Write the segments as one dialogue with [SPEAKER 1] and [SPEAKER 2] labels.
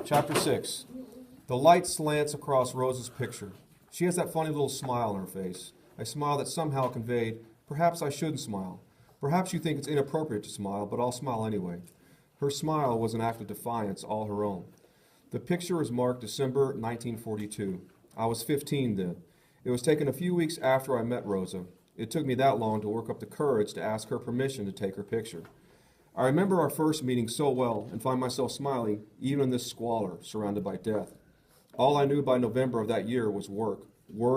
[SPEAKER 1] Chapter 6. The light slants across Rosa's picture. She has that funny little smile on her face, a smile that somehow conveyed, perhaps I shouldn't smile. Perhaps you think it's inappropriate to smile, but I'll smile anyway. Her smile was an act of defiance all her own. The picture is marked December 1942. I was 15 then. It was taken a few weeks after I met Rosa. It took me that long to work up the courage to ask her permission to take her picture. I remember our first meeting so well and find myself smiling even in this squalor, surrounded by death. All I knew by November of that year was work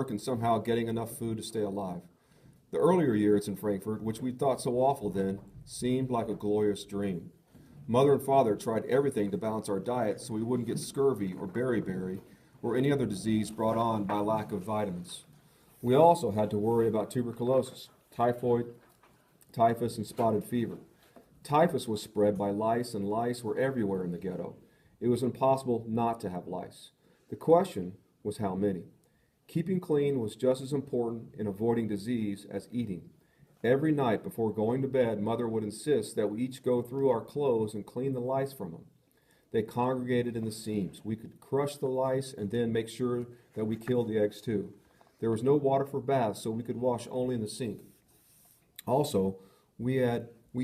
[SPEAKER 1] and somehow getting enough food to stay alive. The earlier years in Frankfurt, which we thought so awful then, seemed like a glorious dream. Mother and father tried everything to balance our diet so we wouldn't get scurvy or beriberi or any other disease brought on by lack of vitamins. We also had to worry about tuberculosis, typhoid, typhus, and spotted fever. Typhus was spread by lice, and lice were everywhere in the ghetto. It was impossible not to have lice. The question was how many. Keeping clean was just as important in avoiding disease as eating. Every night before going to bed, Mother would insist that we each go through our clothes and clean the lice from them. They congregated in the seams. We could crush the lice and then make sure that we killed the eggs too. There was no water for baths, so we could wash only in the sink. Also, we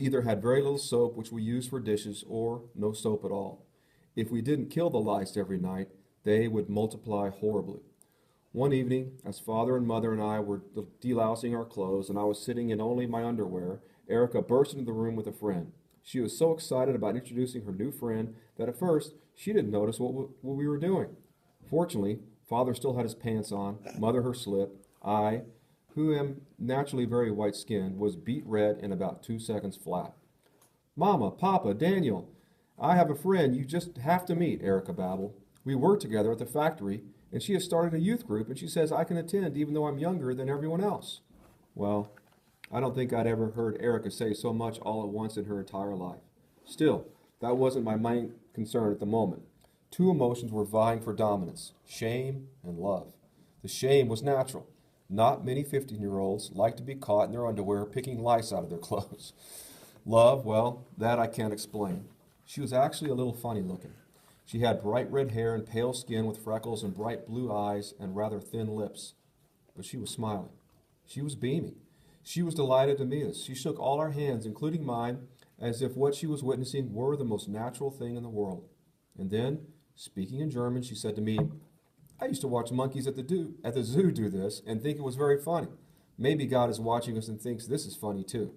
[SPEAKER 1] either had very little soap, which we used for dishes, or no soap at all. If we didn't kill the lice every night, they would multiply horribly. One evening, as Father and Mother and I were delousing our clothes, and I was sitting in only my underwear, Erica burst into the room with a friend. She was so excited about introducing her new friend that at first she didn't notice what we were doing. Fortunately, Father still had his pants on, Mother her slip. I, who am naturally very white-skinned, was beet red in about 2 seconds flat. Mama, Papa, Daniel, I have a friend you just have to meet, Erica babbled. We work together at the factory, and she has started a youth group, and she says I can attend even though I'm younger than everyone else. Well, I don't think I'd ever heard Erica say so much all at once in her entire life. Still, that wasn't my main concern at the moment. Two emotions were vying for dominance, shame and love. The shame was natural. Not many 15-year-olds like to be caught in their underwear picking lice out of their clothes. Love, well, that I can't explain. She was actually a little funny looking. She had bright red hair and pale skin with freckles and bright blue eyes and rather thin lips. But she was smiling. She was beaming. She was delighted to meet us. She shook all our hands, including mine, as if what she was witnessing were the most natural thing in the world. And then, speaking in German, she said to me, I used to watch monkeys at the zoo do this and think it was very funny. Maybe God is watching us and thinks this is funny too.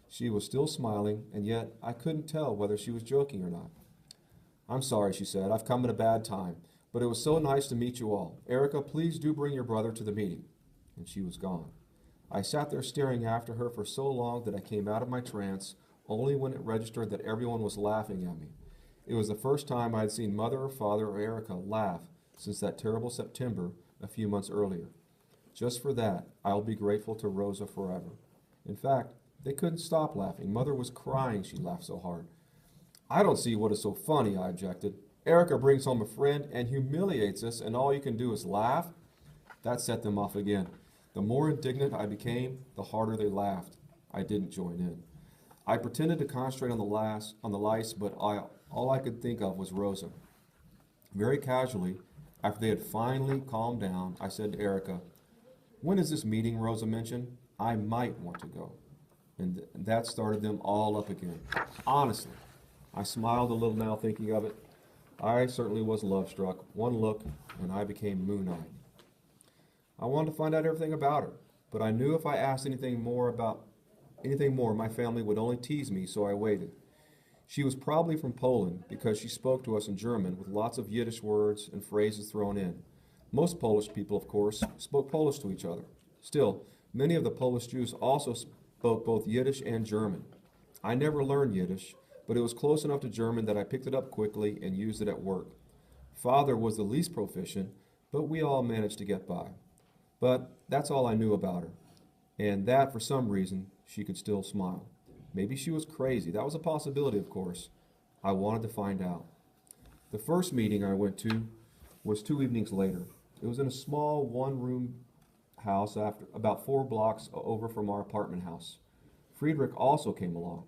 [SPEAKER 1] She was still smiling, and yet I couldn't tell whether she was joking or not. I'm sorry, she said. I've come at a bad time, but it was so nice to meet you all. Erica, please do bring your brother to the meeting. And she was gone. I sat there staring after her for so long that I came out of my trance only when it registered that everyone was laughing at me. It was the first time I had seen Mother or Father or Erica laugh since that terrible September a few months earlier. Just for that, I'll be grateful to Rosa forever. In fact, they couldn't stop laughing. Mother was crying, she laughed so hard. I don't see what is so funny, I objected. Erica brings home a friend and humiliates us, and all you can do is laugh? That set them off again. The more indignant I became, the harder they laughed. I didn't join in. I pretended to concentrate on the lice, but all I could think of was Rosa. Very casually, after they had finally calmed down, I said to Erica, when is this meeting Rosa mentioned? I might want to go. And that started them all up again. Honestly, I smiled a little now thinking of it. I certainly was love-struck. One look, and I became moon-eyed. I wanted to find out everything about her, but I knew if I asked anything more, my family would only tease me, so I waited. She was probably from Poland because she spoke to us in German with lots of Yiddish words and phrases thrown in. Most Polish people, of course, spoke Polish to each other. Still, many of the Polish Jews also spoke both Yiddish and German. I never learned Yiddish, but it was close enough to German that I picked it up quickly and used it at work. Father was the least proficient, but we all managed to get by. But that's all I knew about her, and that, for some reason, she could still smile. Maybe she was crazy. That was a possibility, of course. I wanted to find out. The first meeting I went to was 2 evenings later. It was in a small one-room house about 4 blocks over from our apartment house. Friedrich also came along.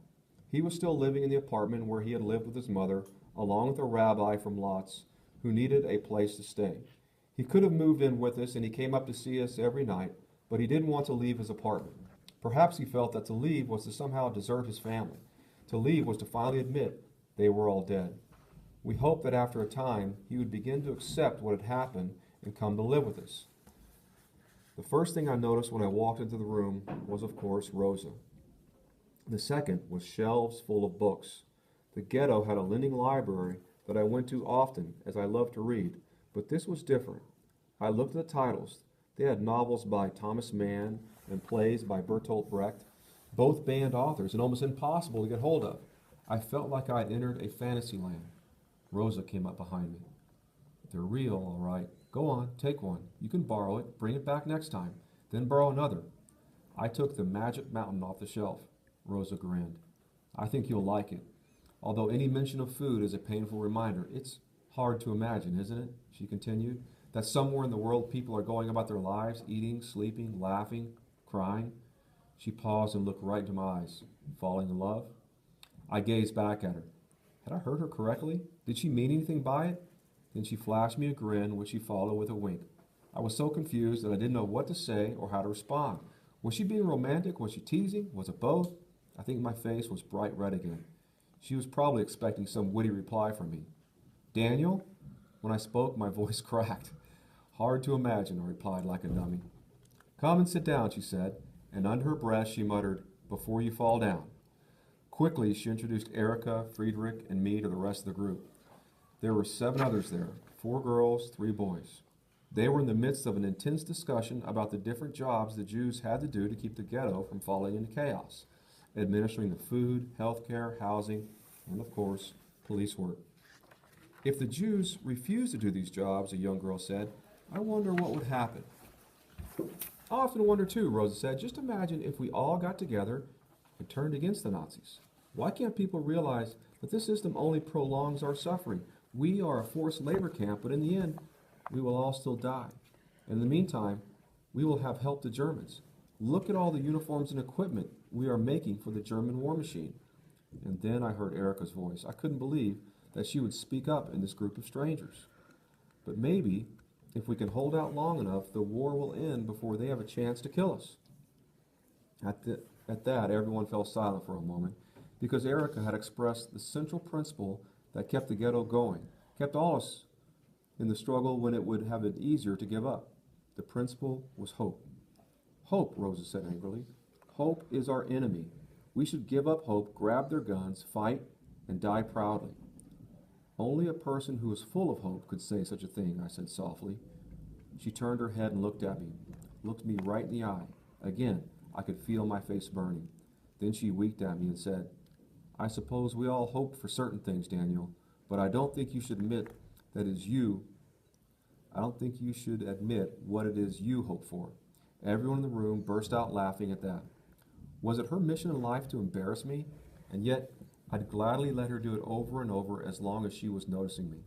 [SPEAKER 1] He was still living in the apartment where he had lived with his mother along with a rabbi from Lotz who needed a place to stay. He could have moved in with us, and he came up to see us every night, but he didn't want to leave his apartment. Perhaps he felt that to leave was to somehow desert his family. To leave was to finally admit they were all dead. We hoped that after a time he would begin to accept what had happened and come to live with us. The first thing I noticed when I walked into the room was, of course, Rosa. The second was shelves full of books. The ghetto had a lending library that I went to often, as I loved to read, but this was different. I looked at the titles. They had novels by Thomas Mann and plays by Bertolt Brecht, both banned authors and almost impossible to get hold of. I felt like I had entered a fantasy land. Rosa came up behind me. They're real, all right. Go on, take one. You can borrow it, bring it back next time, then borrow another. I took The Magic Mountain off the shelf. Rosa grinned. I think you'll like it. Although any mention of food is a painful reminder, it's hard to imagine, isn't it? She continued, that somewhere in the world people are going about their lives, eating, sleeping, laughing, crying. She paused and looked right into my eyes. Falling in love? I gazed back at her. Had I heard her correctly? Did she mean anything by it? Then she flashed me a grin, which she followed with a wink. I was so confused that I didn't know what to say or how to respond. Was she being romantic? Was she teasing? Was it both? I think my face was bright red again. She was probably expecting some witty reply from me. Daniel? When I spoke, my voice cracked. Hard to imagine, I replied like a dummy. Come and sit down, she said, and under her breath she muttered, before you fall down. Quickly, she introduced Erica, Friedrich, and me to the rest of the group. There were 7 others there, 4 girls, 3 boys. They were in the midst of an intense discussion about the different jobs the Jews had to do to keep the ghetto from falling into chaos, administering the food, health care, housing, and of course, police work. If the Jews refused to do these jobs, a young girl said, I wonder what would happen. I often wonder too, Rosa said, just imagine if we all got together and turned against the Nazis. Why can't people realize that this system only prolongs our suffering? We are a forced labor camp, but in the end, we will all still die. In the meantime, we will have helped the Germans. Look at all the uniforms and equipment we are making for the German war machine. And then I heard Erica's voice. I couldn't believe that she would speak up in this group of strangers. But maybe, if we can hold out long enough, the war will end before they have a chance to kill us. At that, everyone fell silent for a moment, because Erica had expressed the central principle that kept the ghetto going, kept all of us in the struggle when it would have been easier to give up. The principle was hope. Hope, Rosa said angrily. Hope is our enemy. We should give up hope, grab their guns, fight, and die proudly. Only a person who is full of hope could say such a thing, I said softly. She turned her head and looked at me, looked me right in the eye. Again, I could feel my face burning. Then she winked at me and said, I suppose we all hoped for certain things, Daniel, but I don't think you should admit that it is you. I don't think you should admit what it is you hope for. Everyone in the room burst out laughing at that. Was it her mission in life to embarrass me? And yet, I'd gladly let her do it over and over as long as she was noticing me.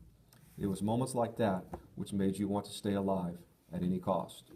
[SPEAKER 1] It was moments like that which made you want to stay alive at any cost.